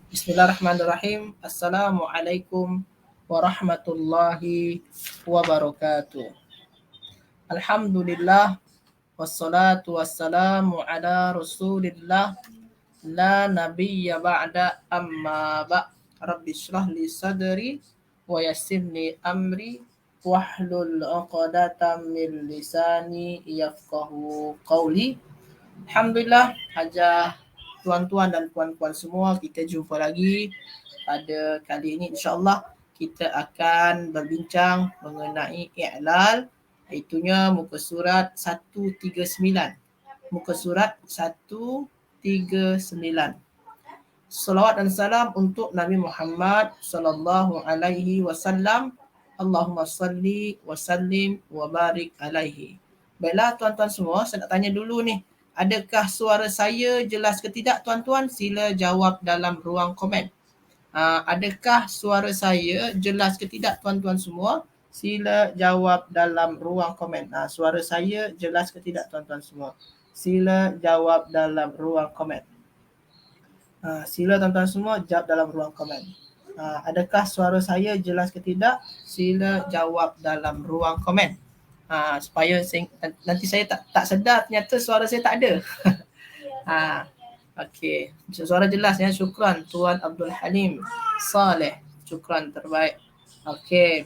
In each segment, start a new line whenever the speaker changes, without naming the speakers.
Bismillahirrahmanirrahim. Assalamualaikum warahmatullahi wabarakatuh. Alhamdulillah wassalatu wassalamu ala Rasulillah la nabiyya ba'da amma ba' Rabbi shrah li sadri wa yassirli amri wahlul 'uqdatam min lisani yafqahu qawli. Alhamdulillah, hajah tuan-tuan dan puan-puan semua, kita jumpa lagi. Pada kali ini insya-Allah kita akan berbincang mengenai i'lal, itunya muka surat 139. Muka surat 139. Salawat dan salam untuk Nabi Muhammad sallallahu alaihi wasallam. Allahumma salli wa sallim wa barik alaihi. Baiklah tuan-tuan semua, saya nak tanya dulu ni. Adakah suara saya jelas ke tidak tuan-tuan? Sila jawab dalam ruang komen. Adakah suara saya jelas ke tidak tuan-tuan semua? Sila jawab dalam ruang komen. Suara saya jelas ke tidak tuan-tuan semua? Sila jawab dalam ruang komen. Sila tuan-tuan semua jawab dalam ruang komen. Adakah suara saya jelas ke tidak? Sila jawab dalam ruang komen. Supaya nanti saya tak sedar ternyata suara saya tak ada. Okey, suara jelas ya. Syukran Tuan Abdul Halim Saleh. Syukran, terbaik. Okey.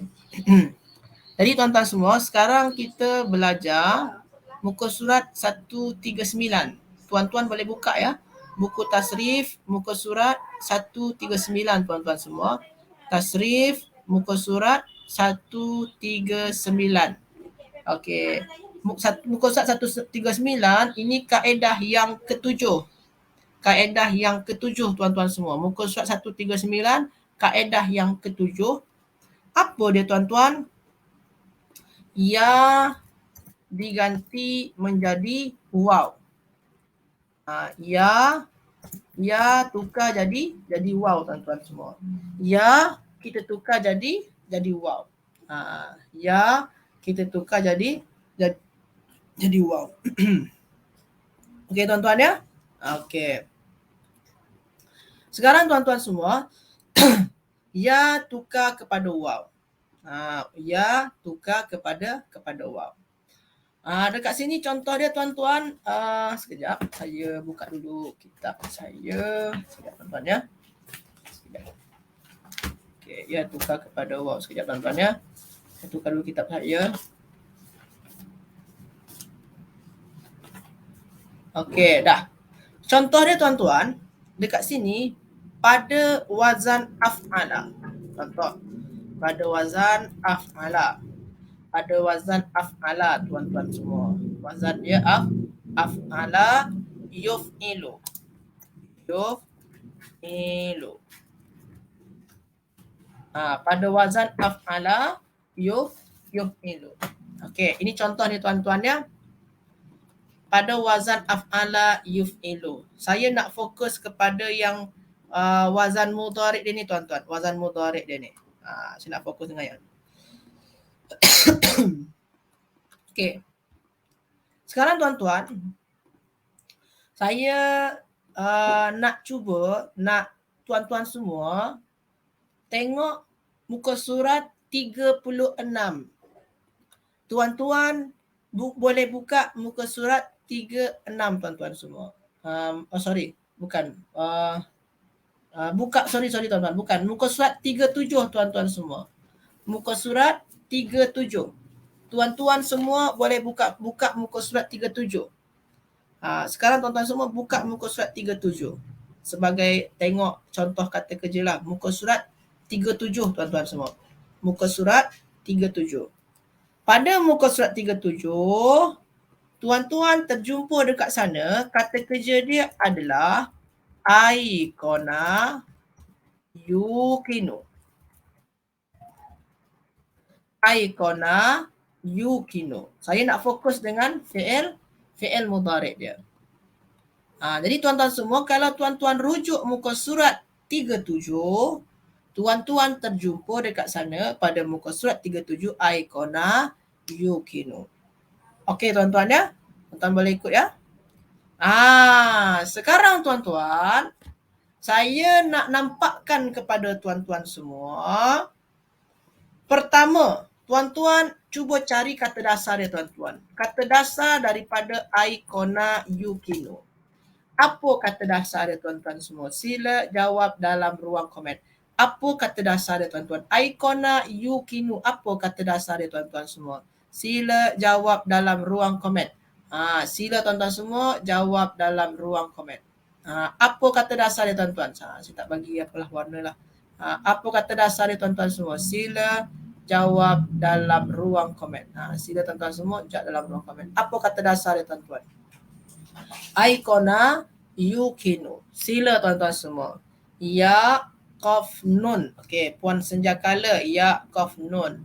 Jadi tuan-tuan semua, sekarang kita belajar muka surat 139. Tuan-tuan boleh buka ya. Buku tasrif muka surat 139 tuan-tuan semua. Tasrif muka surat 139. Okey. Muka surat 139 ini kaedah yang ketujuh. Kaedah yang ketujuh tuan-tuan semua. Muka surat 139 kaedah yang ketujuh. Apa dia tuan-tuan? Ya diganti menjadi waw. Ya tukar jadi waw tuan-tuan semua. Ya kita tukar jadi waw. Ya kita tukar jadi waw. Okey tuan-tuan ya. Okey. Sekarang tuan-tuan semua, ya tukar kepada waw. Ya tukar kepada waw. Dekat sini contoh dia tuan-tuan. Sekejap, saya buka dulu kitab saya. Sekejap tuan-tuan ya. Sekejap. Okey, ya tukar kepada waw. Sekejap tuan-tuan ya. Saya tukar dulu kitab saya. Okey, dah. Contoh dia tuan-tuan, dekat sini pada wazan af'ala. Contoh, pada wazan af'ala. Pada wazan af'ala tuan-tuan semua. Wazan dia af'ala yuf'ilu. Yuf'ilu. Pada wazan af'ala yuf'ilu. Okey, ini contoh ni tuan-tuan ya. Pada wazan af'ala yuf'ilu. Saya nak fokus kepada yang wazan mudhari' dia ni tuan-tuan. Wazan mudhari' dia ni. Saya nak fokus dengan yang okey. Sekarang tuan-tuan, saya nak tuan-tuan semua tengok muka surat 36. Tuan-tuan boleh buka muka surat 36 tuan-tuan semua. Bukan. Sorry tuan-tuan, bukan. Muka surat 37 tuan-tuan semua. Muka surat 37. Tuan-tuan semua boleh buka muka surat 37. Sekarang tuan-tuan semua buka muka surat 37. Sebagai tengok contoh kata kerja lah. Muka surat 37 tuan-tuan semua. Muka surat 37. Pada muka surat 37, tuan-tuan terjumpa dekat sana, kata kerja dia adalah aikona yukinu. Aikona yukinu. Saya nak fokus dengan fi'il mudhari' dia. Jadi tuan-tuan semua, kalau tuan-tuan rujuk muka surat 37, tuan-tuan terjumpa dekat sana pada muka surat 37 aikona yukinu. Okey tuan-tuan ya. Tuan-tuan boleh ikut ya. Sekarang tuan-tuan, Saya nak nampakkan kepada tuan-tuan semua. Pertama, tuan-tuan cuba cari kata dasar dia tuan-tuan. Kata dasar daripada Aikona Yukino. Apa kata dasar dia tuan-tuan semua? Sila jawab dalam ruang komen. Apa kata dasar dia tuan-tuan? Aikona Yukino. Apa kata dasar dia tuan-tuan semua? Sila jawab dalam ruang komen. Sila tuan-tuan semua jawab dalam ruang komen. Apa kata dasar dia tuan-tuan? Saya tak bagi apalah warna lah. Apa kata dasar dia tuan-tuan semua? Sila jawab dalam ruang komen. Sila tuan-tuan semua jawab dalam ruang komen. Apa kata dasar dia tuan-tuan? Aikona Yukino. Sila tuan-tuan semua. Ya Qaf Nun. Okey, Puan Senjakala. Ya Qaf Nun.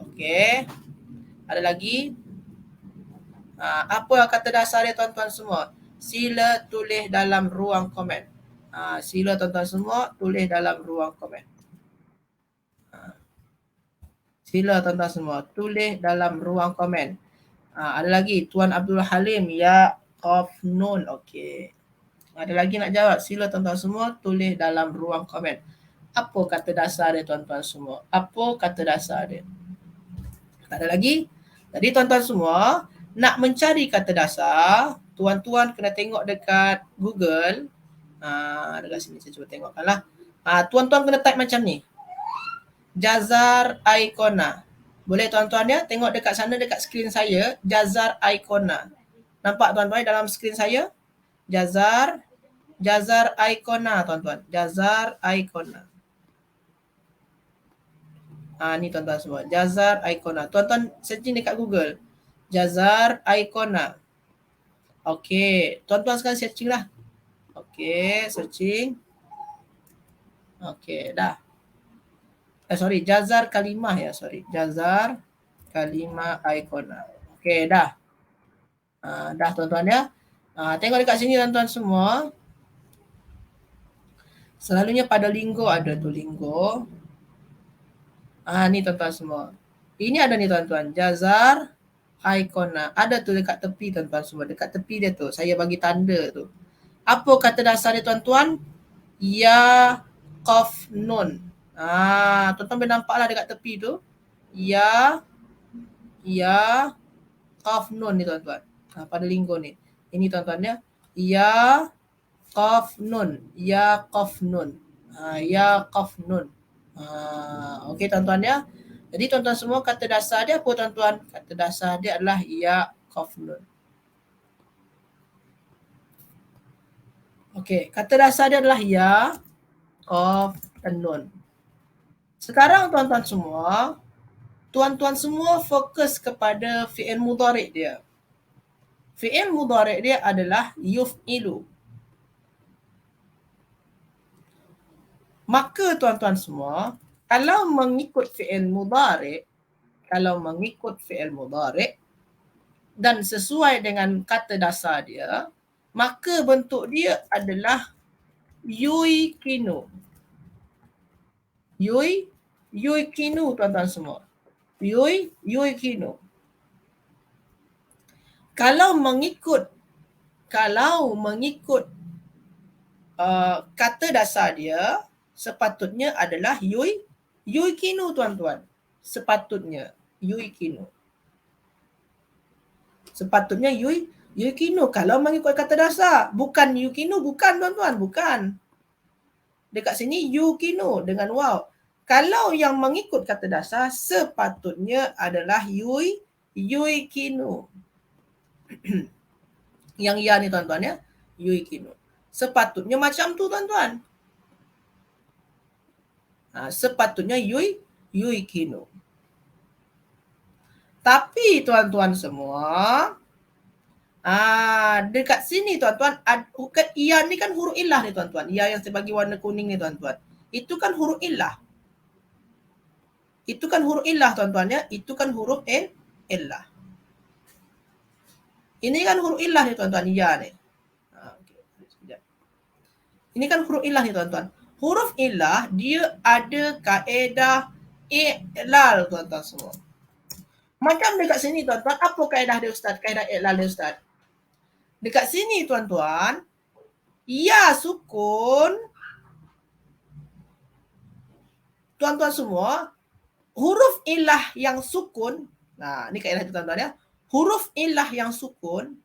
Okey. Ada lagi? Apa kata dasar dia tuan-tuan semua? Sila tulis dalam ruang komen. Sila tuan-tuan semua tulis dalam ruang komen. Sila tuan-tuan semua tulis dalam ruang komen. Ada lagi Tuan Abdul Halim. Ya Qaf Nun. Okey. Ada lagi nak jawab? Sila tuan-tuan semua tulis dalam ruang komen. Apa kata dasar dia tuan-tuan semua? Apa kata dasar dia? Ada lagi? Jadi tuan-tuan semua nak mencari kata dasar, tuan-tuan kena tengok dekat Google. Dekat sini saya cuba tengokkanlah. Tuan-tuan kena type macam ni. Jazar Aikona. Boleh tuan-tuan ya? Tengok dekat sana dekat skrin saya. Jazar Aikona. Nampak tuan-tuan dalam skrin saya? Jazar Aikona tuan-tuan. Jazar Aikona. Ni tuan-tuan semua. Jazar Aikona. Tuan-tuan searching dekat Google. Jazar Aikona. Okey. Tuan-tuan sekarang searching lah. Okey. Searching. Okey. Dah. Jazar Kalimah ya. Jazar Kalimah Aikona. Okey. Dah. Dah tuan-tuan ya. Tengok dekat sini tuan-tuan semua. Selalunya pada linggo ada tu linggo. Ni tuan-tuan semua. Ini ada ni tuan-tuan. Jazar Aikona. Ada tu dekat tepi tuan-tuan semua. Dekat tepi dia tu. Saya bagi tanda tu. Apa kata dasar dia tuan-tuan? Ya Qaf Nun. Tuan-tuan boleh nampak lah dekat tepi tu. Ya Qaf Nun ni tuan-tuan. Pada linggo ni. Ini tuan-tuan ya. Ya Qaf Nun. Ya Qaf Nun. Ya Qaf Nun. Okey tuan-tuan ya. Jadi tuan-tuan semua kata dasar dia apa tuan-tuan? Kata dasar dia adalah Ya Qaf Nun. Okey, kata dasar dia adalah Ya Qaf Nun. Sekarang tuan-tuan semua fokus kepada fi'il mudhari' dia. Fi'il mudhari' dia adalah yuf'ilu. Maka tuan-tuan semua, kalau mengikut fi'il mudhari' dan sesuai dengan kata dasar dia, maka bentuk dia adalah yuikinu. Yuikinu tuan-tuan semua. Yuikinu. Kalau mengikut kata dasar dia, sepatutnya adalah yuikinu tuan-tuan. Sepatutnya yuikinu. Kalau mengikut kata dasar. Bukan yukinu, bukan tuan-tuan. Bukan. Dekat sini yukinu dengan waw. Kalau yang mengikut kata dasar, sepatutnya adalah yuikinu. Yang ya ni tuan-tuan ya. Yuikinu. Sepatutnya macam tu tuan-tuan. Sepatutnya yuikinu. Tapi tuan-tuan semua, dekat sini tuan-tuan, ya ni kan huruf illah ni tuan-tuan. Ya yang saya bagi warna kuning ni tuan-tuan. Itu kan huruf illah. Tuan-tuan ya. Itu kan huruf illah. Ini kan huruf illah ni tuan-tuan. Ya ni. Ini kan huruf illah ni tuan-tuan. Huruf illah dia ada kaedah i'lal tuan-tuan semua. Macam dekat sini tuan-tuan, apa kaedah dia Ustaz? Kaedah i'lal dia Ustaz. Dekat sini tuan-tuan, Ya sukun, tuan-tuan semua, huruf ilah yang sukun, nah ni kaedah tuan-tuan ya, huruf ilah yang sukun,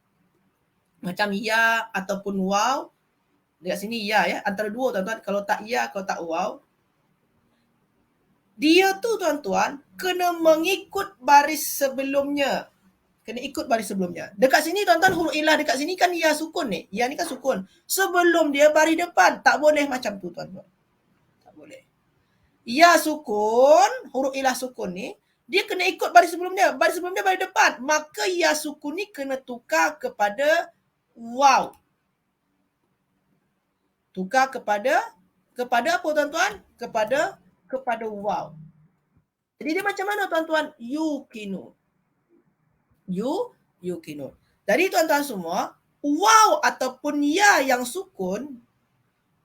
macam ya ataupun waw, dekat sini ya ya, antara dua tuan-tuan, kalau tak ya, kalau tak waw, dia tu tuan-tuan kena mengikut baris sebelumnya. Kena ikut baris sebelumnya. Dekat sini tuan-tuan, huruf ilah dekat sini kan ya sukun ni. Ya ni kan sukun. Sebelum dia baris depan. Tak boleh macam tu tuan-tuan. Tak boleh. Ya sukun, huruf ilah sukun ni, dia kena ikut baris sebelum dia. Baris sebelum dia baris depan. Maka ya sukun ni kena tukar kepada waw. Tukar kepada apa tuan-tuan? Kepada waw. Jadi dia macam mana tuan-tuan? Yukinu. Yukinu. Jadi tuan-tuan semua, waw ataupun ya yang sukun,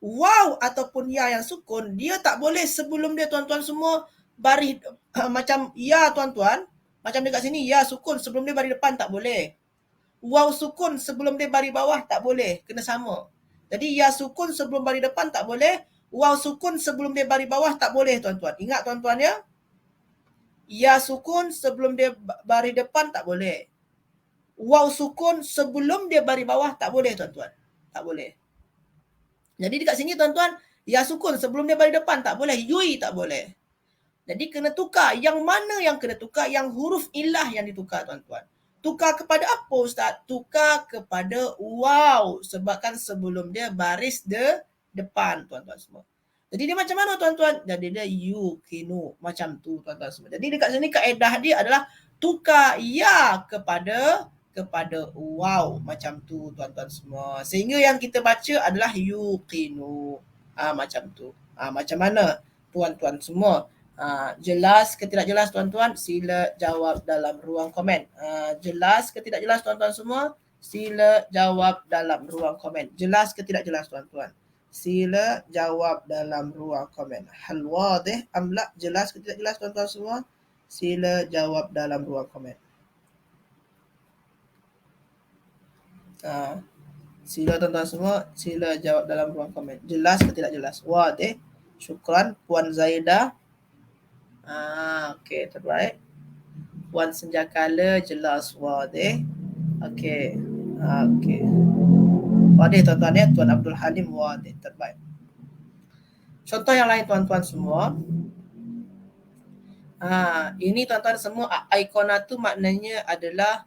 waw ataupun ya yang sukun, dia tak boleh sebelum dia tuan-tuan semua baris macam ya tuan-tuan, macam dekat sini ya sukun sebelum dia baris depan tak boleh. Waw sukun sebelum dia baris bawah tak boleh, kena sama. Jadi ya sukun sebelum baris depan tak boleh, waw sukun sebelum dia baris bawah tak boleh tuan-tuan. Ingat tuan-tuan ya. Ya sukun sebelum dia baris depan tak boleh. Waw sukun sebelum dia baris bawah tak boleh tuan-tuan. Tak boleh. Jadi dekat sini tuan-tuan, ya sukun sebelum dia baris depan tak boleh. Yui tak boleh. Jadi kena tukar. Yang mana yang kena tukar? Yang huruf ilah yang ditukar tuan-tuan. Tukar kepada apa Ustaz? Tukar kepada waw. Sebabkan sebelum dia baris depan tuan-tuan semua. Jadi dia macam mana tuan-tuan? Jadi dia yukinu. Macam tu tuan-tuan semua. Jadi dekat sini kaedah dia adalah tukar ya kepada waw. Macam tu tuan-tuan semua. Sehingga yang kita baca adalah yukinu. Macam tu. Macam mana tuan-tuan semua? Jelas ke tidak jelas tuan-tuan? Sila jawab dalam ruang komen. Jelas ke tidak jelas tuan-tuan semua? Sila jawab dalam ruang komen. Jelas ke tidak jelas tuan-tuan? Sila jawab dalam ruang komen. Hal wadih am la? Jelas ke tidak jelas tuan-tuan semua? Sila jawab dalam ruang komen. Sila tuan-tuan semua, sila jawab dalam ruang komen. Jelas ke tidak jelas? Wadih. Syukran Puan Zaidah. Okey, terbaik. Puan Senjakala jelas wadih. Okey. Okey. Wadih tuan-tuan ya, Tuan Abdul Halim wadih, terbaik. Contoh yang lain tuan-tuan semua. Ini tuan-tuan semua, aikona tu maknanya adalah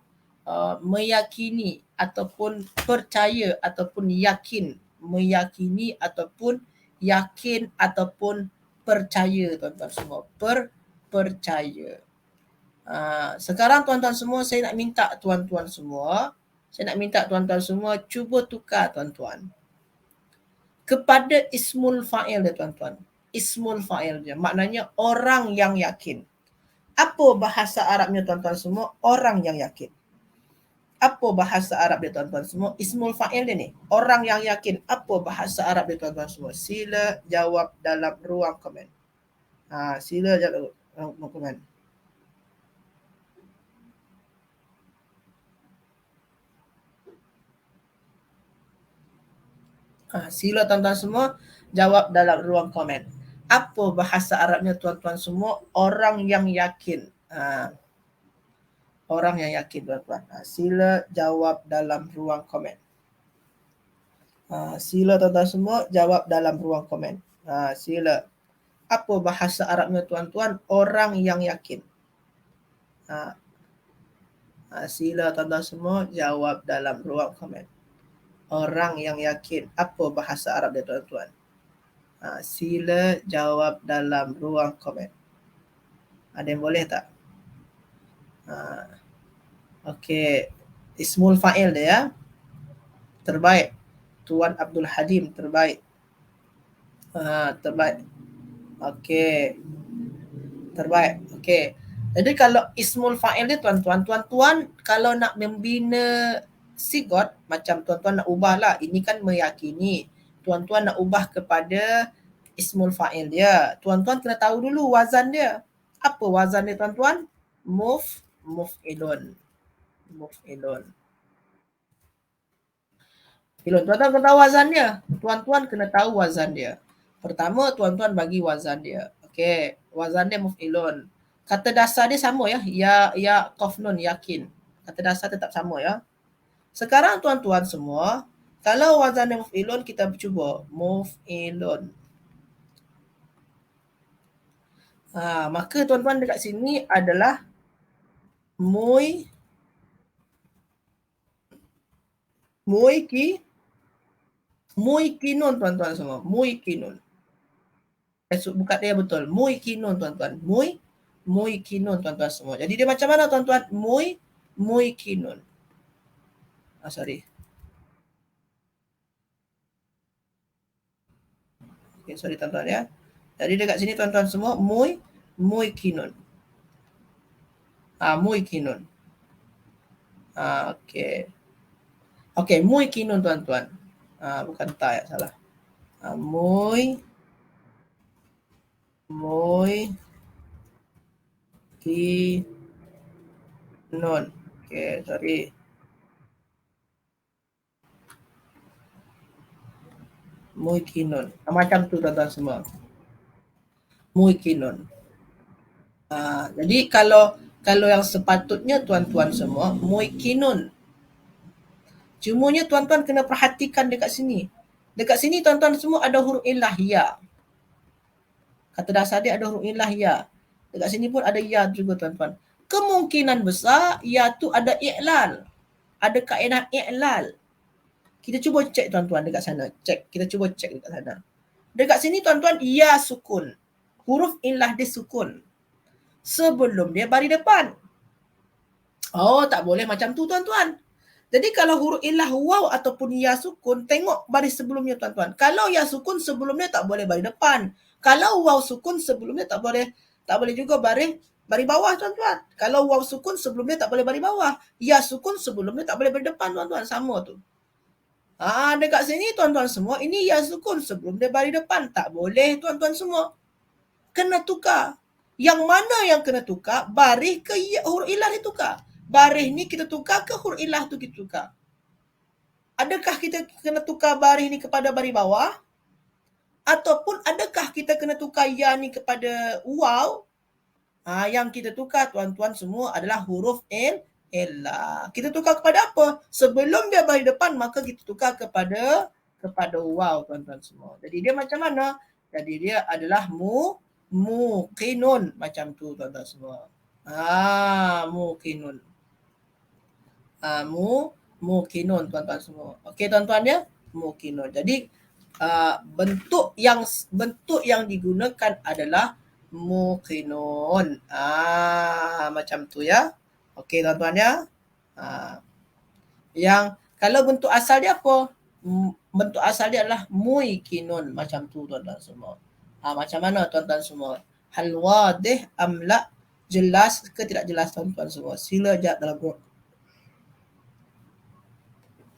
meyakini ataupun percaya ataupun yakin. Meyakini ataupun yakin ataupun percaya tuan-tuan semua. Percaya. Sekarang tuan-tuan semua, saya nak minta tuan-tuan semua, cuba tukar tuan-tuan kepada ismul fa'il dia tuan-tuan. Ismul fa'il dia, maknanya orang yang yakin. Apa bahasa Arabnya tuan-tuan semua? Orang yang yakin. Apa bahasa Arab dia tuan-tuan semua? Ismul fa'il dia ni, orang yang yakin. Apa bahasa Arab dia tuan-tuan semua? Sila jawab dalam ruang komen. Sila jawab dalam ruang komen. Sila tuan-tuan semua jawab dalam ruang komen. Apa bahasa Arabnya tuan-tuan semua? Orang yang yakin. Orang yang yakin tuan-tuan. Sila jawab dalam ruang komen. Sila tuan-tuan semua jawab dalam ruang komen. Sila. Apa bahasa Arabnya tuan-tuan? Orang yang yakin. Sila tuan-tuan semua jawab dalam ruang komen. Orang yang yakin. Apa bahasa Arab dia tuan-tuan? Sila jawab dalam ruang komen. Ada yang boleh tak? Okey. Ismul fa'il dia ya. Terbaik. Tuan Abdul Halim terbaik. Terbaik. Okey. Terbaik. Okey. Jadi kalau ismul fa'il dia tuan-tuan kalau nak membina sigot, macam tuan-tuan nak ubah lah, ini kan meyakini. Tuan-tuan nak ubah kepada ismul fa'il dia. Tuan-tuan kena tahu dulu wazan dia. Apa wazan dia tuan-tuan? Muf'ilun. Muf'ilun. Kilon. Tuan-tuan kena tahu wazannya. Tuan-tuan kena tahu wazan dia. Pertama, tuan-tuan bagi wazan dia. Okey, wazan dia muf'ilun. Kata dasar dia sama ya. Ya, qaf nun, yakin. Kata dasar tetap sama ya. Sekarang tuan-tuan semua, kalau wazan dia muf'ilun, kita cuba. Muf'ilun. Maka tuan-tuan dekat sini adalah muikinun tuan-tuan semua. Muikinun. Bukan dia betul. Muikinun tuan-tuan. Muikinun tuan-tuan semua. Jadi dia macam mana tuan-tuan? Muikinun. Sorry. Okay, sorry tuan-tuan ya. Jadi dekat sini tuan-tuan semua muikinun. Muikinun. Okey. Okey, muikinun tuan-tuan. Bukan ta ya, salah. Muikinun. Okey, sorry. Muikinun. Macam tu tuan-tuan semua. Muikinun. Jadi kalau yang sepatutnya tuan-tuan semua muikinun. Cumanya tuan-tuan kena perhatikan dekat sini. Dekat sini tuan-tuan semua ada huruf illah ya. Kata dasar dia ada huruf illah ya. Dekat sini pun ada ya juga tuan-tuan. Kemungkinan besar ya tu ada i'lal. Ada kaedah i'lal. Kita cuba cek tuan-tuan dekat sana. Kita cuba cek dekat sana. Dekat sini tuan-tuan ya sukun. Huruf illah dia sukun. Sebelum dia baris depan. Oh, tak boleh macam tu tuan-tuan. Jadi kalau huruf illah waw ataupun ya sukun, tengok baris sebelumnya tuan-tuan. Kalau ya sukun sebelumnya tak boleh baris depan. Kalau waw sukun sebelumnya tak boleh juga baris bawah tuan-tuan. Kalau waw sukun sebelumnya tak boleh baris bawah. Ya sukun sebelumnya tak boleh baris depan tuan-tuan. Sama tu. Dekat sini tuan-tuan semua, ini ya sukun sebelum dia baris depan. Tak boleh tuan-tuan semua. Kena tukar. Yang mana yang kena tukar? Baris ke huruf illah ditukar? Baris ni kita tukar ke huruf illah tu kita tukar? Adakah kita kena tukar baris ni kepada baris bawah? Ataupun adakah kita kena tukar ya ni kepada waw? Yang kita tukar tuan-tuan semua adalah huruf illah. Kita tukar kepada apa? Sebelum dia baris depan maka kita tukar kepada waw tuan-tuan semua. Jadi dia macam mana? Jadi dia adalah muqinun macam tu tuan-tuan semua. Muqinun. Muqinun tuan-tuan semua. Okey tuan-tuan ya? Muqinun. Jadi bentuk yang digunakan adalah muqinun. Macam tu ya. Okey tuan-tuan ya. Yang kalau bentuk asal dia apa? Bentuk asal dia adalah muikinun macam tu tuan-tuan semua. Macam mana tuan-tuan semua? Hal wadih amla, jelas ke tidak jelas tuan-tuan semua? Sila jawab dalam ruang.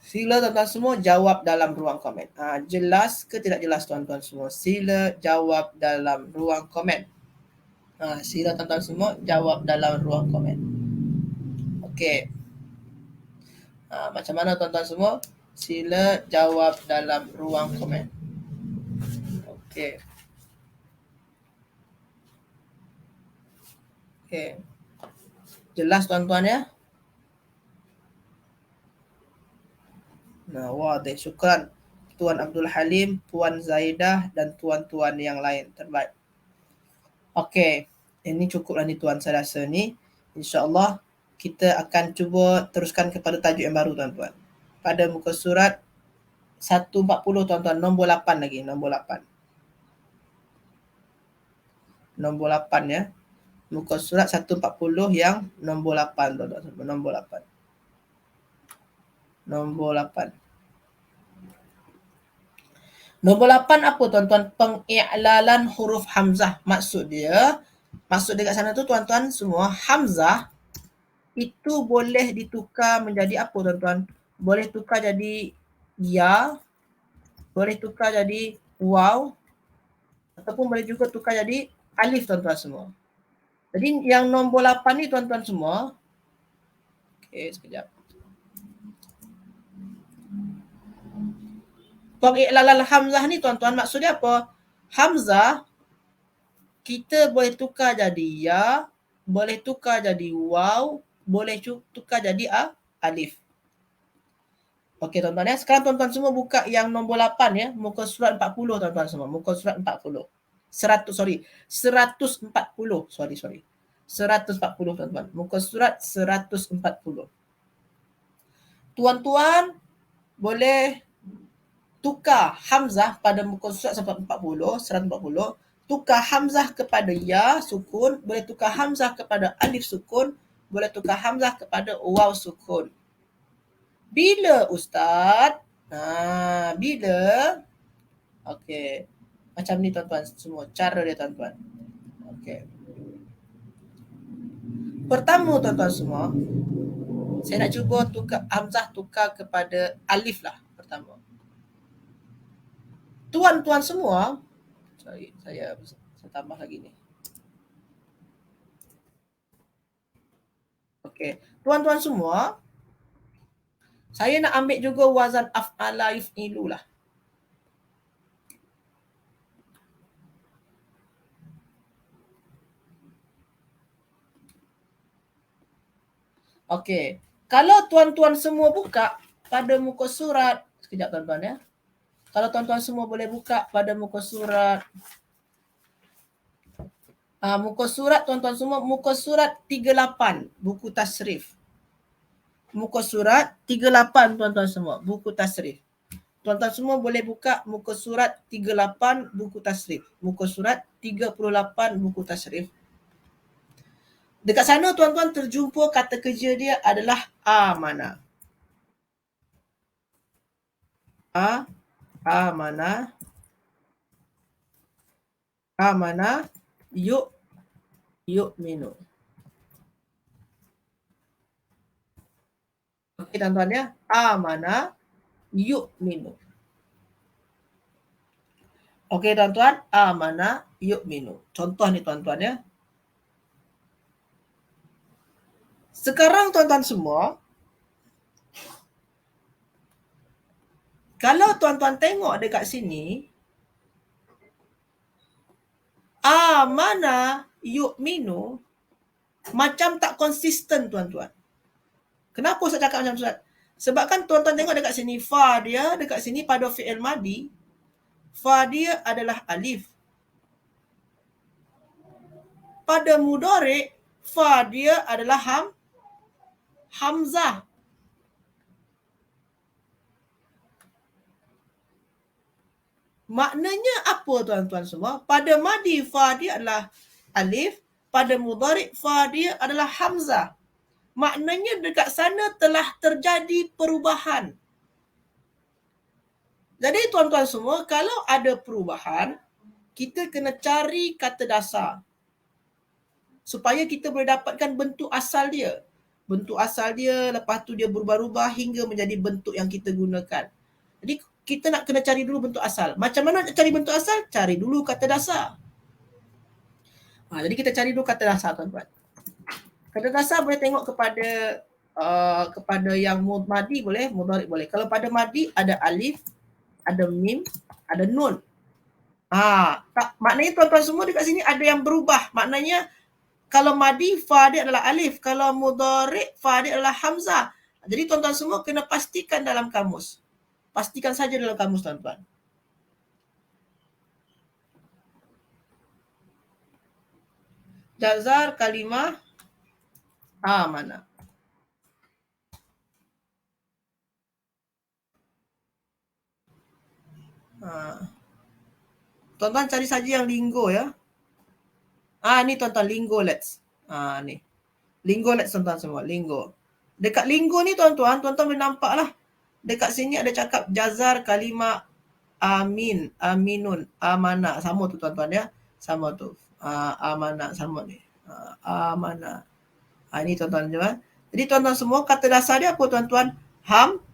Sila tuan-tuan semua jawab dalam ruang komen. Jelas ke tidak jelas tuan-tuan semua? Sila jawab dalam ruang komen. Sila tuan-tuan semua jawab dalam ruang komen. Okey. Macam mana tuan-tuan semua? Sila jawab dalam ruang komen. Okey. Okey. Jelas tuan-tuan ya? Wadih. Syukran Tuan Abdul Halim, Puan Zaidah dan tuan-tuan yang lain. Terbaik. Okey. Ini cukuplah ni tuan saya rasa ni. InsyaAllah kita akan cuba teruskan kepada tajuk yang baru tuan-tuan. Pada muka surat 140 tuan-tuan. Nombor 8 lagi. Nombor 8. Nombor 8 ya. Muka surat 140 yang nombor 8 tuan-tuan. Nombor 8. Nombor 8. Nombor 8 apa tuan-tuan? Pengiklalan huruf hamzah. Maksud dekat sana tu tuan-tuan semua, hamzah itu boleh ditukar menjadi apa tuan-tuan? Boleh tukar jadi ya, boleh tukar jadi waw, ataupun boleh juga tukar jadi alif tuan-tuan semua. Jadi yang nombor 8 ni tuan-tuan semua. Okey, sekejap. Pengiklalan hamzah ni tuan-tuan maksudnya apa? Hamzah kita boleh tukar jadi ya, boleh tukar jadi waw, boleh tukar jadi alif. Okey tuan-tuan ya. Sekarang tuan-tuan semua buka yang nombor 8 ya, muka surat 40 tuan-tuan semua. Muka surat 40. 140. Sorry. 140 tuan-tuan. Muka surat 140. Tuan-tuan boleh tukar hamzah pada muka surat 140, tukar hamzah kepada ya sukun, boleh tukar hamzah kepada alif sukun, boleh tukar hamzah kepada waw sukun. Bila Ustaz? Bila? Okey. Macam ni tuan-tuan semua cara dia tuan-tuan. Okey. Pertama tuan-tuan semua, saya nak cuba tukar hamzah tukar kepada alif lah pertama. Tuan-tuan semua, sorry, saya tambah lagi ni. Okey. Tuan-tuan semua, saya nak ambil juga wazan af'ala yuf'ilu lah. Okey. Kalau tuan-tuan semua buka pada muka surat, sekejap tuan-tuan ya. Kalau tuan-tuan semua boleh buka pada muka surat, muka surat tuan-tuan semua, muka surat 38, buku tasrif. Muka surat 38 tuan-tuan semua, buku tasrif. Tuan-tuan semua boleh buka muka surat 38 buku tasrif. Muka surat 38 buku tasrif. Dekat sana tuan-tuan terjumpa kata kerja dia adalah amana. Amana. Amana yu'minu. Okey tuan-tuan ya. Amana yu'minu. Okey tuan-tuan, amana yu'minu. Contoh ni tuan-tuan ya. Sekarang tuan-tuan semua, kalau tuan-tuan tengok dekat sini, amana yu'minu macam tak konsisten tuan-tuan. Kenapa saya cakap macam tu? Sebab kan tuan-tuan tengok dekat sini, fa dia dekat sini pada fi'il madi, fa dia adalah alif. Pada mudhari', fa dia adalah hamzah. Maknanya apa tuan-tuan semua? Pada madi fa dia adalah alif, pada mudhari' fa dia adalah hamzah. Maknanya dekat sana telah terjadi perubahan. Jadi tuan-tuan semua, kalau ada perubahan, kita kena cari kata dasar supaya kita boleh dapatkan bentuk asal dia. Bentuk asal dia, lepas tu dia berubah-ubah hingga menjadi bentuk yang kita gunakan. Jadi kita nak kena cari dulu bentuk asal. Macam mana nak cari bentuk asal? Cari dulu kata dasar. Jadi kita cari dulu kata dasar tuan-tuan. Kata dasar boleh tengok kepada yang madi boleh, mudhari boleh. Kalau pada madi ada alif, ada mim, ada nun. Maknanya tuan-tuan semua dekat sini ada yang berubah. Maknanya kalau madi fa dia adalah alif, kalau mudhari fa dia adalah hamzah. Jadi tuan-tuan semua kena pastikan dalam kamus. Pastikan saja dalam kamus tuan-tuan. Jazar kalimah amana. Tuan-tuan cari saja yang linggo ya. Ni tuan-tuan linggo let's. Ni. Linggo let's tuan-tuan semua, linggo. Dekat linggo ni tuan-tuan boleh nampak lah. Dekat sini ada cakap jazar kalimah amin, aminun, amana. Sama tu tuan-tuan ya. Sama tu. Amana sama ni. Amana. Ini tuan-tuan je. Jadi tuan-tuan semua kata dasar dia apa tuan-tuan?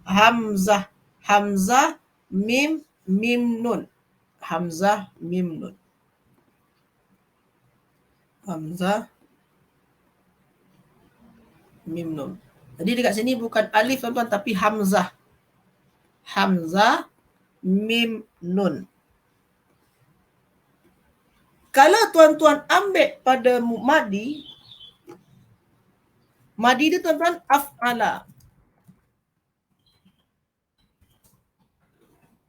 Hamzah. Hamzah, mim, mim nun. Hamzah, mim nun. Hamzah, mim nun. Jadi dekat sini bukan alif tuan-tuan tapi hamzah. Hamzah, mim, nun. Kalau tuan-tuan ambil pada madi dia tuan-tuan af'ala.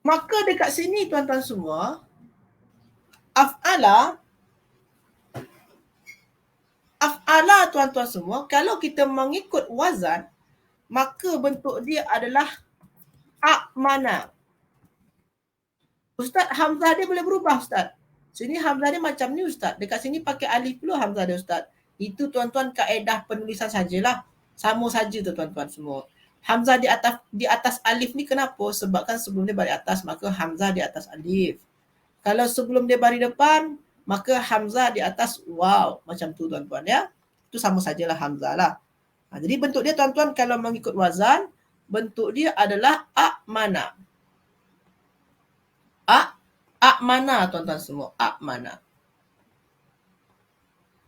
Maka dekat sini tuan-tuan semua, af'ala tuan-tuan semua, kalau kita mengikut wazan, maka bentuk dia adalah a'mana. Ustaz, hamzah dia boleh berubah Ustaz. Sini hamzah dia macam ni Ustaz. Dekat sini pakai alif dulu hamzah dia Ustaz. Itu tuan-tuan kaedah penulisan sajalah. Sama saja tu tuan-tuan semua. Hamzah di atas alif ni kenapa? Sebabkan sebelum dia baris atas, maka hamzah di atas alif. Kalau sebelum dia baris depan, maka hamzah di atas waw. Macam tu tuan-tuan ya. Itu sama sajalah hamzah lah. Jadi bentuk dia tuan-tuan kalau mengikut wazan, bentuk dia adalah a'mana. A'mana tuan-tuan semua. A'mana.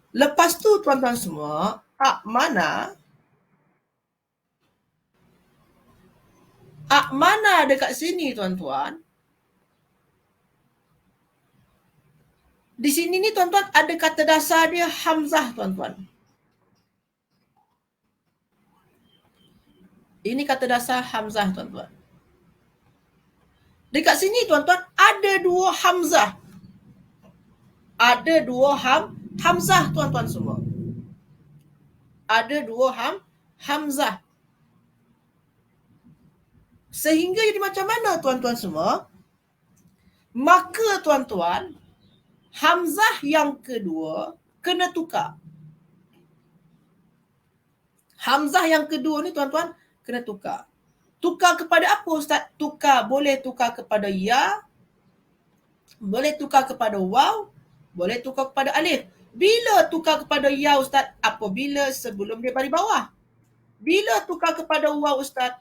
Lepas tu tuan-tuan semua, a'mana dekat sini tuan-tuan. Di sini ni tuan-tuan ada kata dasar dia hamzah tuan-tuan. Ini kata dasar hamzah tuan-tuan. Dekat sini tuan-tuan ada dua hamzah. Ada dua hamzah tuan-tuan semua. Ada dua hamzah. Sehingga jadi macam mana tuan-tuan semua? Maka tuan-tuan, hamzah yang kedua kena tukar. Hamzah yang kedua ni tuan-tuan kena tukar. Tukar kepada apa Ustaz? Boleh tukar kepada ya, boleh tukar kepada waw, boleh tukar kepada alif. Bila tukar kepada ya Ustaz? Apabila sebelum dia baris bawah. Bila tukar kepada waw Ustaz?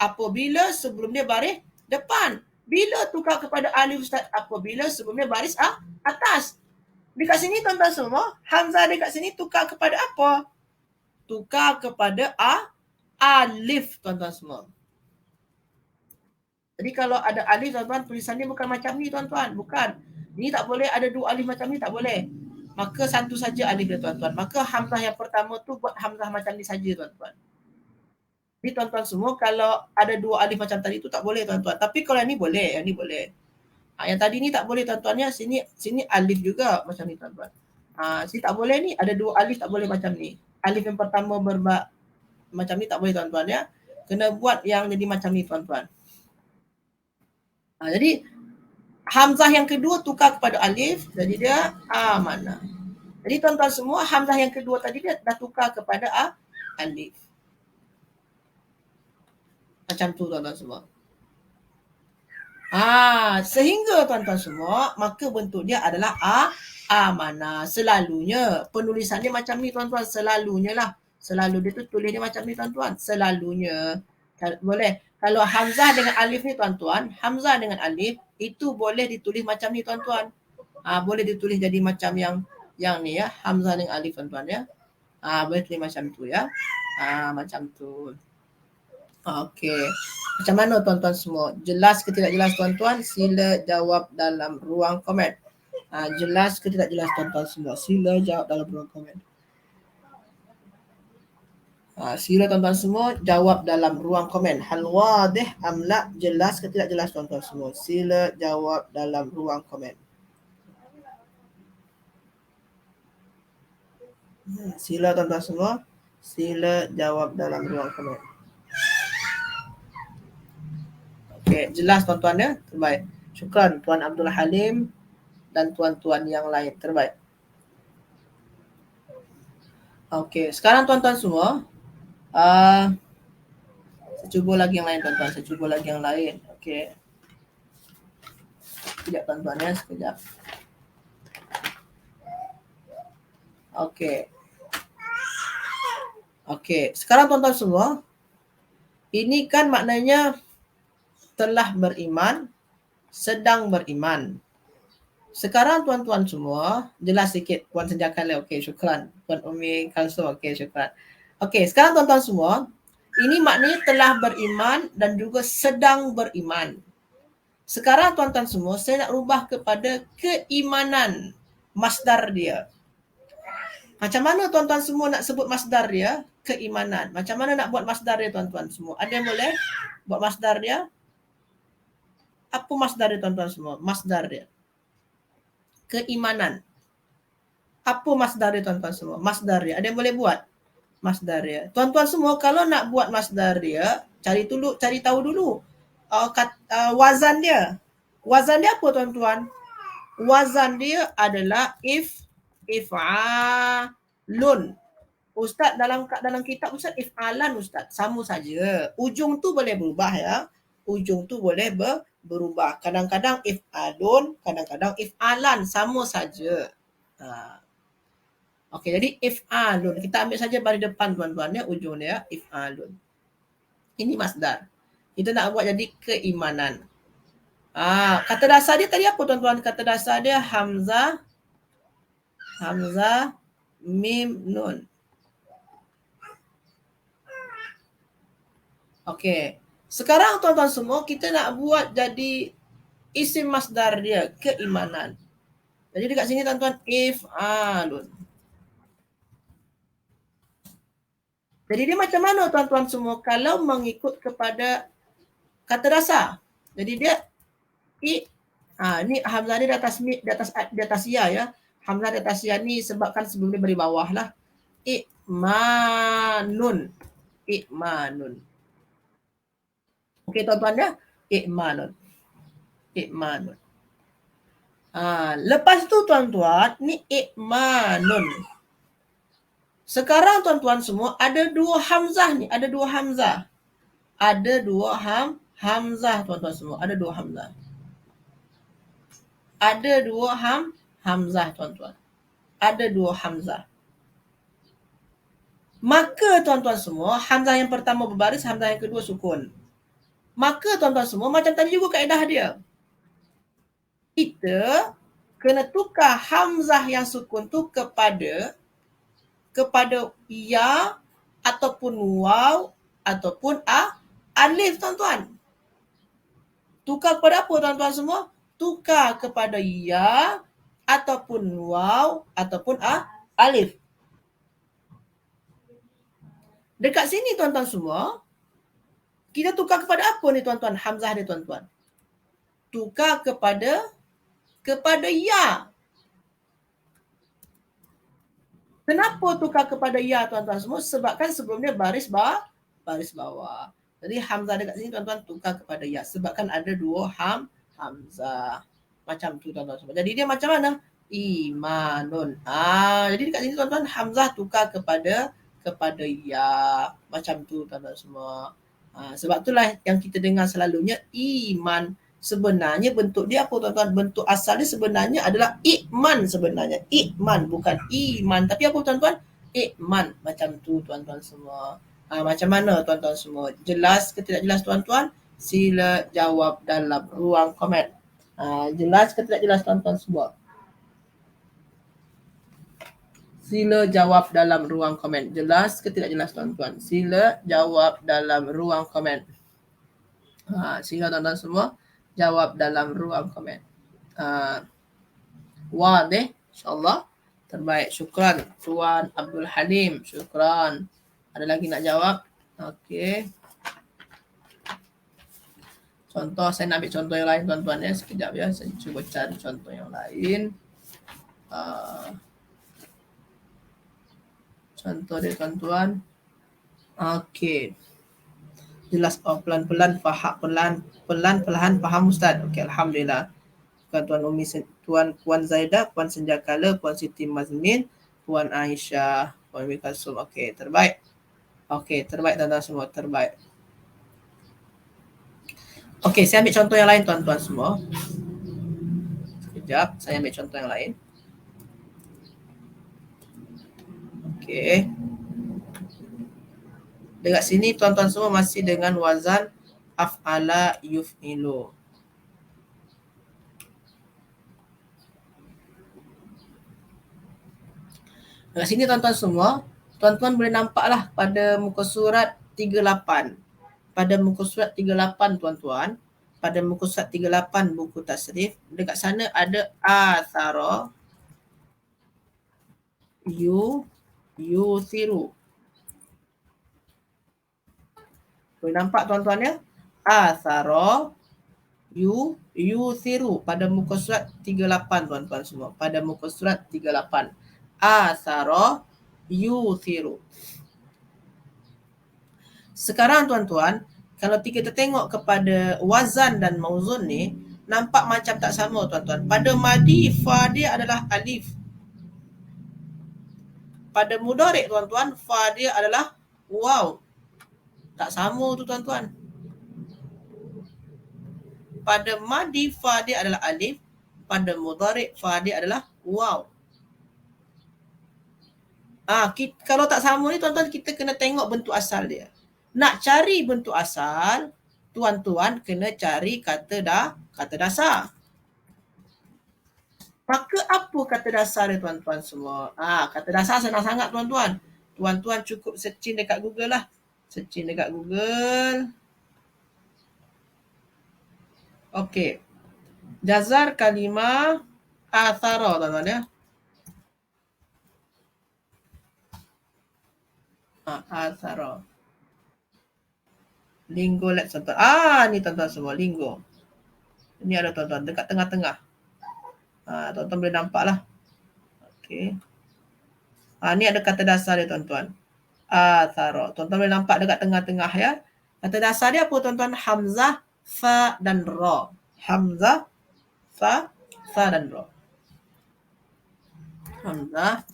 Apabila sebelum dia baris depan. Bila tukar kepada alif Ustaz? Apabila sebelum dia baris atas. Dekat sini tuan-tuan semua, hamzah dekat sini tukar kepada apa? Tukar kepada alif tuan-tuan semua. Jadi kalau ada alif tuan-tuan, tulisan dia bukan macam ni tuan-tuan. Bukan. Ini tak boleh ada dua alif macam ni, tak boleh. Maka satu saja alif dia tuan-tuan. Maka hamzah yang pertama tu buat hamzah macam ni saja tuan-tuan. Jadi tuan-tuan semua, kalau ada dua alif macam tadi tu tak boleh tuan-tuan. Tapi kalau yang ni boleh, yang ni boleh. Yang tadi ni tak boleh tuan-tuan ya. Sini alif juga macam ni tuan-tuan. Sini tak boleh ni, ada dua alif tak boleh macam ni. Alif yang pertama macam ni tak boleh tuan-tuan ya. Kena buat yang jadi macam ni tuan-tuan. Jadi hamzah yang kedua tukar kepada alif, jadi dia a'mana. Jadi tuan-tuan semua, hamzah yang kedua tadi dia dah tukar kepada alif. Macam tu tuan-tuan semua. Sehingga tuan-tuan semua, maka bentuk dia adalah a'mana. Selalunya penulisan dia macam ni tuan-tuan, selalunya lah. Selalu dia tu tulis dia macam ni tuan-tuan, selalunya. Boleh. Kalau hamzah dengan alif ni tuan-tuan, hamzah dengan alif itu boleh ditulis macam ni tuan-tuan. Boleh ditulis jadi macam yang ni ya, hamzah dengan alif tuan-tuan ya. Boleh tulis macam tu ya. Macam tu. Okey. Macam mana tuan-tuan semua? Jelas ke tidak jelas tuan-tuan? Sila jawab dalam ruang komen. Jelas ke tidak jelas tuan-tuan semua? Sila jawab dalam ruang komen. Sila tuan-tuan semua jawab dalam ruang komen. Hal wadih am la, jelas ke tidak jelas tuan-tuan semua? Sila jawab dalam ruang komen. Sila tuan-tuan semua, sila jawab dalam ruang komen. Okey, jelas tuan-tuan ya? Terbaik. Syukran Tuan Abdul Halim dan tuan-tuan yang lain. Terbaik. Okey, sekarang tuan-tuan semua, saya cuba lagi yang lain tuan-tuan. Okey. Sekejap tuan-tuan ya, sekejap. Okey, sekarang tuan-tuan semua, ini kan maknanya telah beriman, sedang beriman. Sekarang tuan-tuan semua, jelas sikit Puan Senjakala. Okey, syukran. Puan Umi Kalsum, okey, syukran. Okey, sekarang tuan-tuan semua, ini maknanya telah beriman dan juga sedang beriman. Sekarang tuan-tuan semua, saya nak rubah kepada keimanan masdar dia. Macam mana tuan-tuan semua nak sebut masdar dia? Keimanan. Macam mana nak buat masdar dia tuan-tuan semua? Ada yang boleh buat masdar dia? Apa masdar dia tuan-tuan semua? Masdar dia. Keimanan. Apa masdar dia tuan-tuan semua? Masdar dia. Ada yang boleh buat? Masdar dia. Tuan-tuan semua, kalau nak buat masdar dia, cari tahu dulu wazan dia. Wazan dia apa tuan-tuan? Wazan dia adalah if'alun. Ustaz dalam kitab Ustaz if'alan Ustaz. Sama saja. Ujung tu boleh berubah ya. Ujung tu boleh berubah. Kadang-kadang if'alun, kadang-kadang if'alan. Sama saja. Okey, jadi if'alun. Kita ambil saja baris depan tuan-tuan ya, ujung dia if'alun. Ini masdar. Kita nak buat jadi keimanan. Kata dasar dia tadi apa tuan-tuan? Kata dasar dia hamzah, mim, nun. Okey. Sekarang tuan-tuan semua, kita nak buat jadi isim masdar dia, keimanan. Jadi dekat sini tuan-tuan, if'alun. Jadi dia macam mana tuan-tuan semua kalau mengikut kepada kata dasar? Jadi dia ni hamzah dia di atas ya ya. Hamzah di atas ya ni sebabkan sebelum dia beri bawah lah. I'manun. Okey tuan-tuan ya. I'manun. Lepas tu tuan-tuan, ni i'manun. Sekarang tuan-tuan semua ada dua hamzah ni, ada dua hamzah. Ada dua hamzah tuan-tuan semua, ada dua hamzah. Ada dua hamzah tuan-tuan. Ada dua hamzah. Maka tuan-tuan semua, hamzah yang pertama berbaris, hamzah yang kedua sukun. Maka tuan-tuan semua, macam tadi juga kaedah dia. Kita kena tukar hamzah yang sukun tu kepada ya ataupun waw ataupun alif tuan-tuan. Tukar kepada apa tuan-tuan semua? Tukar kepada ya ataupun waw ataupun alif. Dekat sini tuan-tuan semua, kita tukar kepada apa ni tuan-tuan? Hamzah ni tuan-tuan. Tukar kepada ya. Kenapa tukar kepada ya tuan-tuan semua? Sebabkan sebelumnya baris bawah. Jadi hamzah dekat sini tuan-tuan tukar kepada ya. Sebabkan ada dua hamzah. Macam tu tuan-tuan semua. Jadi dia macam mana? Imanun. Jadi dekat sini tuan-tuan hamzah tukar kepada ya. Macam tu tuan-tuan semua. Sebab itulah yang kita dengar selalunya iman. Sebenarnya bentuk dia apa tuan-tuan? Bentuk asal dia sebenarnya adalah iman sebenarnya. Iman bukan iman. Tapi apa tuan-tuan? Iman. Macam tu tuan-tuan semua. Macam mana tuan-tuan semua? Jelas ke tidak jelas tuan-tuan? Sila jawab dalam ruang komen. Jelas ke tidak jelas tuan-tuan semua? Sila jawab dalam ruang komen. Jelas ke tidak jelas tuan-tuan? Sila jawab dalam ruang komen. Sila tuan-tuan semua jawab dalam ruang komen. Wadih, insyaAllah. Terbaik. Syukran. Tuan Abdul Halim. Syukran. Ada lagi nak jawab? Okey. Contoh, saya nak ambil contoh yang lain tuan-tuan ya. Sekejap ya. Saya cuba cari contoh yang lain. Contoh dia tuan-tuan. Okey. Jelas pelan-pelan faham Ustaz. Okey, alhamdulillah. Tuan Umi, Puan Zaidah, Puan Senjakala, Puan Siti Mazmin, Puan Aisyah, Puan Umi Kalsum. Okey, terbaik. Okey, terbaik tuan-tuan semua, terbaik. Okey, saya ambil contoh yang lain tuan-tuan semua. Sekejap, saya ambil contoh yang lain. Okey. Dekat sini tuan-tuan semua masih dengan wazan af'ala yuf'ilu. Dekat sini tuan-tuan semua, tuan-tuan boleh nampaklah pada muka surat 38. Pada muka surat 38 tuan-tuan, pada muka surat 38 buku tasrif, dekat sana ada athara yuthiru. Boleh nampak tuan-tuan ya? Athara yuthiru pada muka surat 38 tuan-tuan semua. Pada muka surat 38. Athara yuthiru. Sekarang tuan-tuan, kalau kita tengok kepada wazan dan mauzun ni, nampak macam tak sama tuan-tuan. Pada madi, fa dia adalah alif. Pada mudhari' tuan-tuan, fa dia adalah waw. Tak sama tu tuan-tuan. Pada madi, fa dia adalah alif. Pada mudhari' fa dia adalah waw. Kalau tak sama ni tuan-tuan, kita kena tengok bentuk asal dia. Nak cari bentuk asal, tuan-tuan kena cari kata dasar. Maka apa kata dasar dia tuan-tuan semua? Kata dasar senang sangat tuan-tuan. Tuan-tuan cukup searching dekat Google lah. Searching dekat Google. Okey. Jazar kalimah athara tuan-tuan ya. Athara. Linggo let's tuan-tuan. Ni tuan-tuan semua linggo. Ini ada tuan-tuan dekat tengah-tengah. Tuan-tuan boleh nampak lah. Okey. Ni ada kata dasar dia tuan-tuan. Athara. Tuan-tuan boleh nampak dekat tengah-tengah ya. Kata dasar dia apa tuan-tuan? Hamzah, fa dan ra. Hamzah, fa dan ra. Hamzah,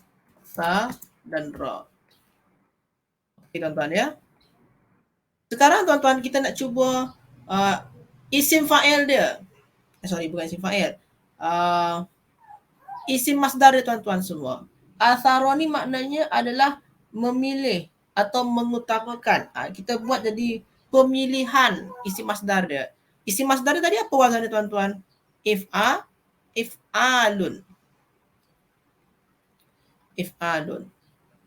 fa dan ra. Okey tuan-tuan ya. Sekarang tuan-tuan kita nak cuba isim fa'il dia. Bukan isim fa'il. Isim masdar dia tuan-tuan semua. Athara ni maknanya adalah memilih atau mengutamakan. Kita buat jadi pemilihan isim masdar dia. Isim masdar dia tadi apa wazan dia tuan-tuan? If'alun. If'alun.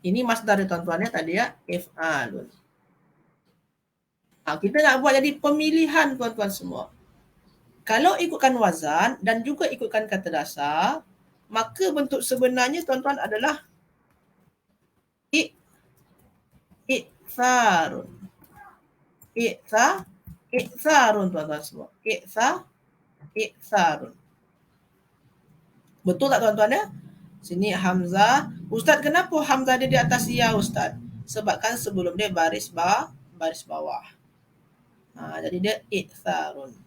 Ini masdar dia tuan-tuan ya tadi ya. If'alun. Kita nak buat jadi pemilihan tuan-tuan semua. Kalau ikutkan wazan dan juga ikutkan kata dasar, maka bentuk sebenarnya tuan-tuan adalah i'tharun. I'tharun tuan-tuan semua. I'tharun. Betul tak tuan-tuan ya? Sini hamzah. Ustaz, kenapa hamzah dia di atas ya Ustaz? Sebabkan sebelum dia baris bawah. Jadi dia i'tharun.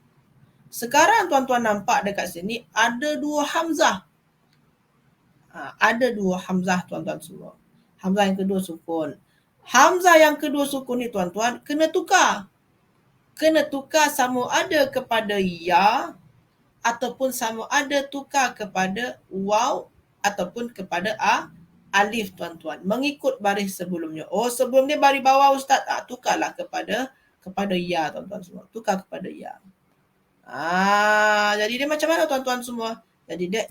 Sekarang tuan-tuan nampak dekat sini ada dua hamzah. Ada dua hamzah tuan-tuan semua. Hamzah yang kedua sukun. Hamzah yang kedua sukun ni tuan-tuan kena tukar. Kena tukar sama ada kepada ya ataupun sama ada tukar kepada waw ataupun kepada alif tuan-tuan. Mengikut baris sebelumnya. Sebelum dia baris bawah Ustaz, tukarlah kepada ya tuan-tuan semua. Tukar kepada ya. Jadi dia macam mana tuan-tuan semua? Jadi dia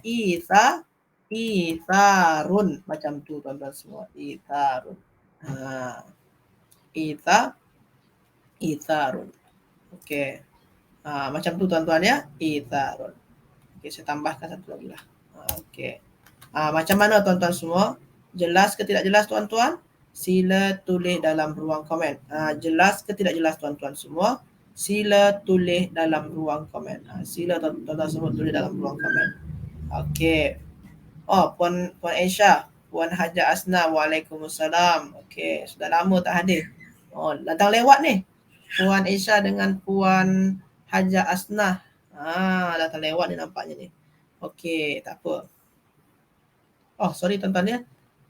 itharun macam tu tuan-tuan semua. Itharun. Itharun. Okey. Macam tu tuan-tuan ya. Itharun. Okey, saya tambahkan satu lagi lah. Okey. Macam mana tuan-tuan semua? Jelas ke tidak jelas tuan-tuan? Sila tulis dalam ruang komen. Jelas ke tidak jelas tuan-tuan semua? Sila tulis dalam ruang komen. Sila tuan-tuan semua tulis dalam ruang komen. Okey. Puan Aisyah, Puan Haja Asna, Waalaikumsalam. Okey, sudah lama tak hadir. Datang lewat ni. Puan Aisyah dengan Puan Haja Asna. Datang lewat ni nampaknya ni. Okey, tak apa. Sorry tuan-tuan ya.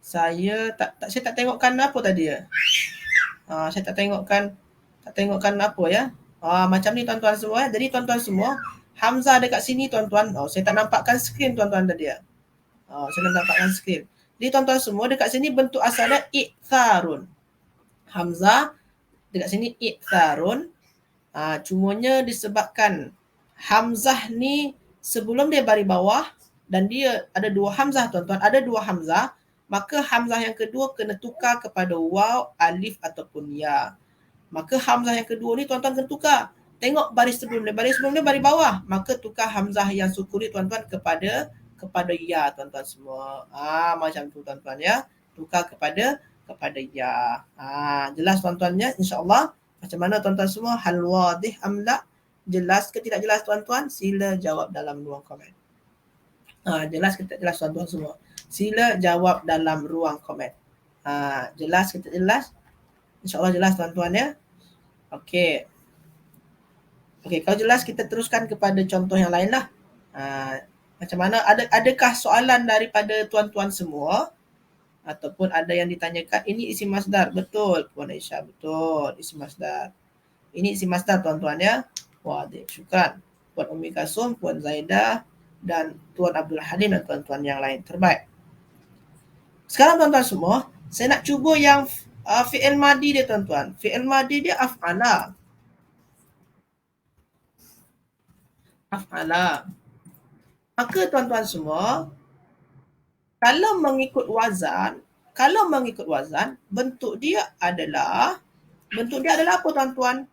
Saya tak tengokkan apa tadi ya. Saya tak tengokkan apa ya. Macam ni tuan-tuan semua ya. Jadi tuan-tuan semua, hamzah dekat sini tuan-tuan. Saya tak nampakkan skrin tuan-tuan tadi ya. Saya nak nampakkan skrin. Jadi tuan-tuan semua dekat sini bentuk asalnya i'tharun. Hamzah dekat sini i'tharun. Cumanya disebabkan hamzah ni sebelum dia baris bawah dan dia ada dua hamzah tuan-tuan. Ada dua hamzah. Maka hamzah yang kedua kena tukar kepada waw, alif ataupun ya. Maka hamzah yang kedua ni tuan-tuan kena tukar. Tengok baris sebelum dia, baris bawah, maka tukar hamzah yang sukun ni tuan-tuan kepada ya tuan-tuan semua. Macam tu tuan-tuan ya. Tukar kepada ya. Jelas tuan-tuannya insya-Allah. Macam mana tuan-tuan semua? Hal wadih am la? Jelas ke tidak jelas tuan-tuan? Sila jawab dalam ruang komen. Jelas ke tidak jelas tuan-tuan semua? Sila jawab dalam ruang komen. Jelas ke tidak jelas? InsyaAllah jelas tuan-tuan ya. Okey. Okey, kalau jelas kita teruskan kepada contoh yang lain lah. Macam mana? Adakah soalan daripada tuan-tuan semua? Ataupun ada yang ditanyakan, ini isi masdar. Betul, Puan Aisyah. Betul, isi masdar. Ini isi masdar tuan-tuan ya. Wadih, syukran. Puan Umi Kasum, Puan Zaidah, dan Tuan Abdul Halim dan tuan-tuan yang lain. Terbaik. Sekarang tuan-tuan semua, saya nak cuba yang fi'il madi dia tuan-tuan. Fi'il madi dia af'ala. Af'ala. Maka tuan-tuan semua, kalau mengikut wazan, bentuk dia adalah apa tuan-tuan?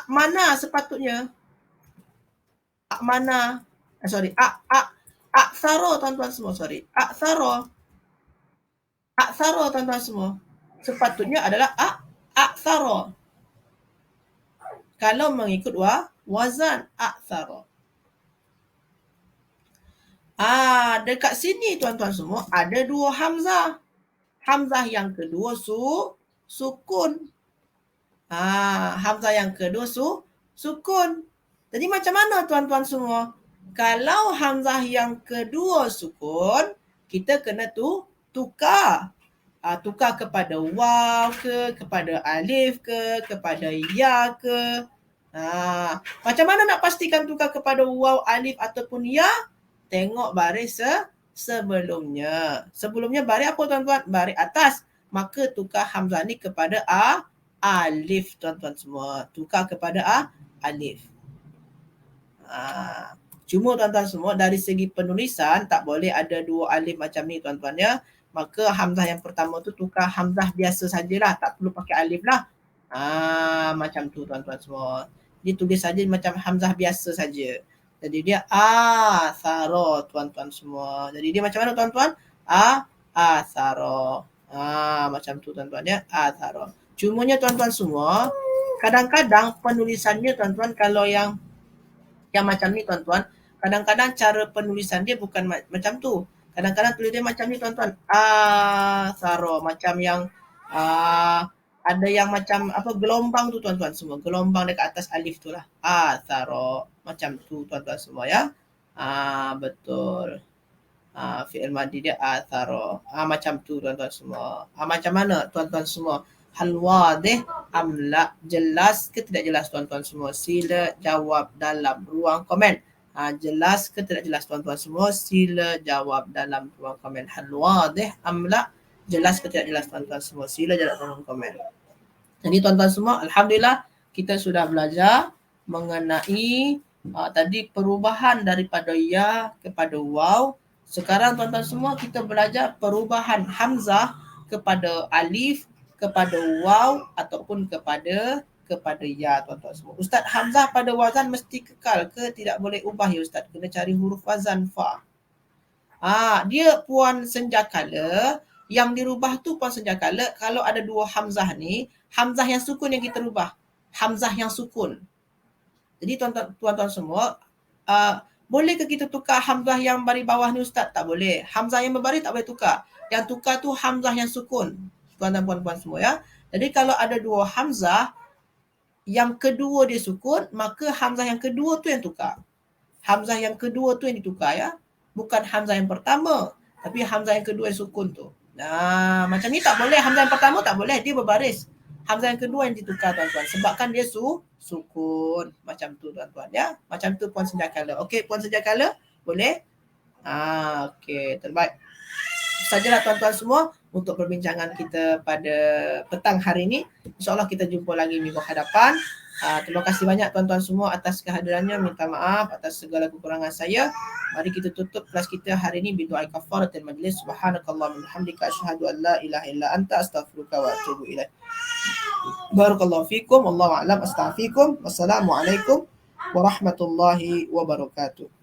Mana sepatutnya? Mana? Aksara tuan-tuan semua, Aksara tuan-tuan semua. Sepatutnya adalah aksara. Kalau mengikut wazan aksara. Dekat sini tuan-tuan semua ada dua hamzah. Hamzah yang kedua sukun. Hamzah yang kedua sukun. Jadi macam mana tuan-tuan semua? Kalau hamzah yang kedua sukun, kita kena tukar. Tukar kepada waw ke, kepada alif ke, kepada ya ke. Macam mana nak pastikan tukar kepada waw, alif ataupun ya? Tengok baris sebelumnya. Sebelumnya baris apa tuan-tuan? Baris atas. Maka tukar hamzah ni kepada alif tuan-tuan semua. Tukar kepada alif. Cuma tuan-tuan semua dari segi penulisan tak boleh ada dua alif macam ni tuan-tuan ya. Maka hamzah yang pertama tu tukar hamzah biasa sajalah. Tak perlu pakai alif lah. Macam tu tuan-tuan semua. Dia tulis saja macam hamzah biasa saja. Jadi dia asaro tuan-tuan semua. Jadi dia macam mana tuan-tuan? Asaro. Macam tu tuan-tuan ya. Asaro. Cumanya tuan-tuan semua, kadang-kadang penulisannya tuan-tuan kalau yang macam ni tuan-tuan, kadang-kadang cara penulisan dia bukan macam tu. Kadang-kadang tulis dia macam ni tuan-tuan. Asaro. Macam yang ada yang macam gelombang tu tuan-tuan semua. Gelombang dekat atas alif tu lah. Asaro. Macam tu tuan-tuan semua ya. Betul. Fi'il madi dia asaro. Macam tu tuan-tuan semua. Macam mana tuan-tuan semua? Hal wadih am la? Jelas ke tidak jelas tuan-tuan semua? Sila jawab dalam ruang komen. Jelas ke tidak jelas tuan-tuan semua? Sila jawab dalam ruang komen. Hal wadih am la? Jelas ke tidak jelas tuan-tuan semua? Sila jawab dalam ruang komen. Jadi tuan-tuan semua, alhamdulillah kita sudah belajar mengenai tadi perubahan daripada ya kepada waw. Sekarang tuan-tuan semua kita belajar perubahan hamzah kepada alif, kepada waw ataupun kepada ya tuan-tuan semua. Ustaz, hamzah pada wazan mesti kekal ke tidak boleh ubah ya Ustaz? Kena cari huruf wazan fa. Dia Puan Senjakala, yang dirubah tu Puan Senjakala, kalau ada dua hamzah ni, hamzah yang sukun yang kita rubah. Hamzah yang sukun. Jadi tuan-tuan semua, boleh ke kita tukar hamzah yang baris bawah ni Ustaz? Tak boleh. Hamzah yang berbaris tak boleh tukar. Yang tukar tu hamzah yang sukun. Tuan dan puan-puan semua ya. Jadi kalau ada dua hamzah, yang kedua dia sukun, maka hamzah yang kedua tu yang tukar. Hamzah yang kedua tu yang ditukar ya. Bukan hamzah yang pertama, tapi hamzah yang kedua yang sukun tu. Macam ni tak boleh. Hamzah yang pertama tak boleh, dia berbaris. Hamzah yang kedua yang ditukar tuan-tuan, sebabkan dia sukun. Macam tu tuan-tuan ya. Macam tu Puan Senjakala. Okey Puan Senjakala, boleh? Okey, terbaik. Sajalah tuan-tuan semua untuk perbincangan kita pada petang hari ini. InsyaAllah kita jumpa lagi minggu hadapan. Terima kasih banyak tuan-tuan semua atas kehadirannya. Minta maaf atas segala kekurangan saya. Mari kita tutup kelas kita hari ini bidu'a kafaratul majlis. Subhanakallahumma wa bihamdika asyhadu an la ilaha illa anta astaghfiruka wa atubu ilaik. Barakallahu fikum. Wallahu a'lam. Astaghfirukum. Wassalamualaikum warahmatullahi wabarakatuh.